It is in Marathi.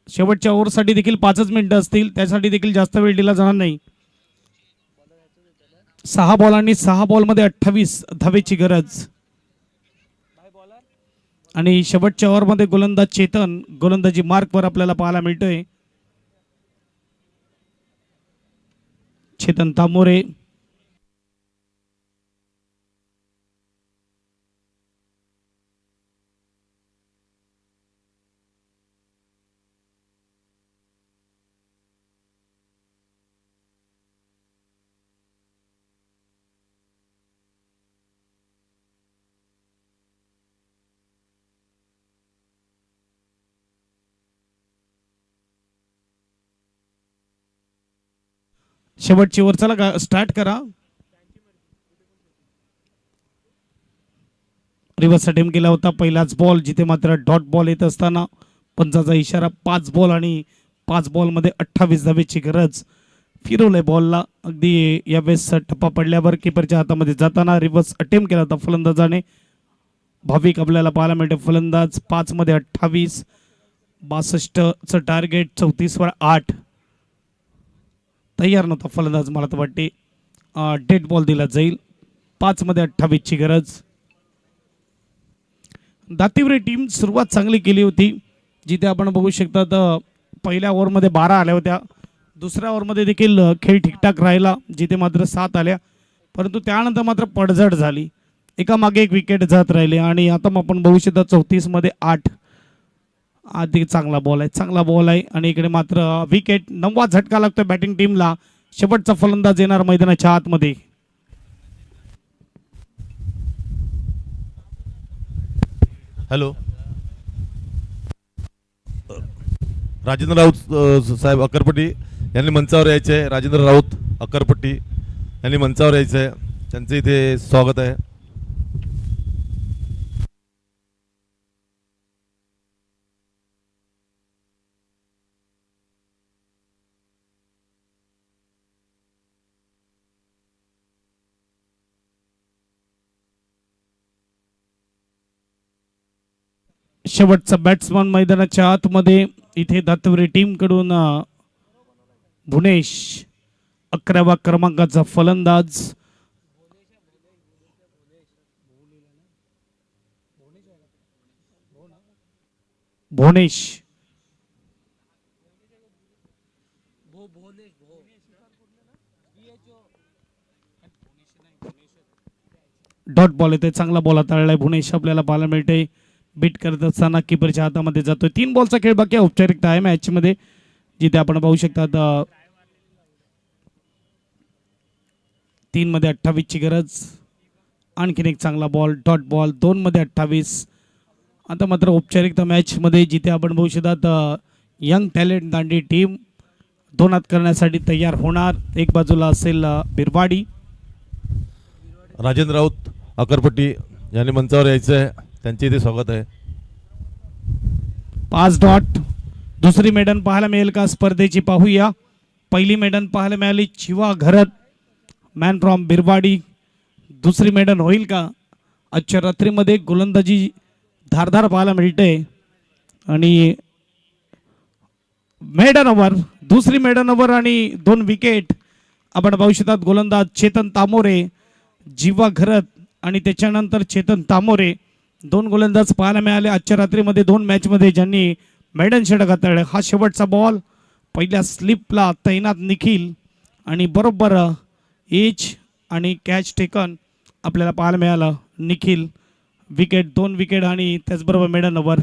शेवटच्या ओव्हरसाठी देखील 5च मिनिटं असतील, त्यासाठी देखील जास्त वेळ दिला जाणार नाही. 6 बॉल आणि 6 बॉलमध्ये 28 धावेची गरज. आणि शेवटच्या ओव्हरमध्ये गोलंदाज चेतन गोलंदाजी मार्कवर आपल्याला पाहायला मिळतोय. चेतन तामोरे शेवटची ओव्हर चला स्टार्ट करा. रिव्हर्स अटेम्प्ट केला होता पहिलाच बॉल, जिथे मात्र डॉट बॉल येत असताना पंचाचा इशारा. 5 बॉल आणि 5 बॉलमध्ये 28 धावेची गरज. फिरवलंय बॉलला, अगदी यावेळेस टप्पा पडल्यावर किपरच्या हातामध्ये जाताना रिव्हर्स अटेम्प्ट केला होता फलंदाजाने. भाविक आपल्याला पाहायला मिळते. फलंदाज 5 मध्ये 28, 62चं टार्गेट, 34वर 8. तयार नव्हता फलंदाज, मला तर वाटते डेड बॉल दिला जाईल. 5 मध्ये 28ची गरज. दातिवरे टीम सुरुवात चांगली केली होती, जिथे आपण बघू शकता तर पहिल्या ओव्हरमध्ये 12 आल्या होत्या. दुसऱ्या ओव्हरमध्ये देखील खेळ ठीकठाक राहिला, जिथे मात्र 7 आल्या, परंतु त्यानंतर मात्र पडझड झाली. एकामागे एक विकेट जात राहिले आणि आता आपण बघू शकता 34 मध्ये 8. आधी चांगला बॉल आहे, चांगला बॉल आहे आणि इकडे मात्र विकेट. 9वा झटका लागतोय बॅटिंग टीमला. शेवटचा फलंदाज येणार मैदानाच्या आतमध्ये. हॅलो, राजेंद्र राऊत साहेब अक्करपट्टी यांनी मंचावर यायचे आहे. राजेंद्र राऊत अक्करपट्टी यांनी मंचावर यायचं आहे, त्यांचं इथे स्वागत आहे. शेवटचा बॅट्समन मैदानाच्या आतमध्ये. इथे दातवरे टीम कडून भुवनेश 11व्या क्रमांकाचा फलंदाज. भुवनेश डॉट बॉल येते, चांगला बॉल हाताळलाय भुवनेश आपल्याला पाहायला मिळते. बीट करत असताना किपरच्या हातामध्ये जातोय. 3 बॉलचा खेळ बाकी आहे, औपचारिकता आहे मॅच मध्ये, जिथे आपण पाहू शकता 3 मध्ये 28ची गरज. आणखीन एक चांगला बॉल, डॉट बॉल. 2 मध्ये 28. आता मात्र औपचारिकता मॅच मध्ये, जिथे आपण पाहू शकता यंग टॅलेंट दांडी टीम 2 हात करण्यासाठी तयार होणार. एक बाजूला असेल बिरवाडी. राजेंद्र राऊत अक्करपट्टी यांनी मंचावर यायचं आहे, त्यांचे इथे स्वागत आहे. 5 डॉट. दुसरी मेडन पाहायला मिळेल का स्पर्धेची, पाहूया. पहिली मेडन पाहायला मिळाली चिवा घरत, मॅन फ्रॉम बिरवाडी. दुसरी मेडन होईल का? आजच्या रात्रीमध्ये गोलंदाजी धारधार पाहायला मिळते. आणि मेडन ओव्हर, दुसरी मेडन ओव्हर आणि 2 विकेट. आपण पाहू शकतात गोलंदाज चेतन तामोरे, जीवा घरत आणि त्याच्यानंतर चेतन तामोरे. 2 गोलंदाज पाहायला मिळाले आजच्या रात्रीमध्ये 2 मॅचमध्ये, ज्यांनी मेडन षटक हाताळले. हा शेवटचा बॉल. पहिल्या स्लिपला तैनात निखिल आणि बरोबर एज आणि कॅच टेकन आपल्याला पाहायला मिळालं. निखिल विकेट, 2 विकेट आणि त्याचबरोबर मेडन ओव्हर.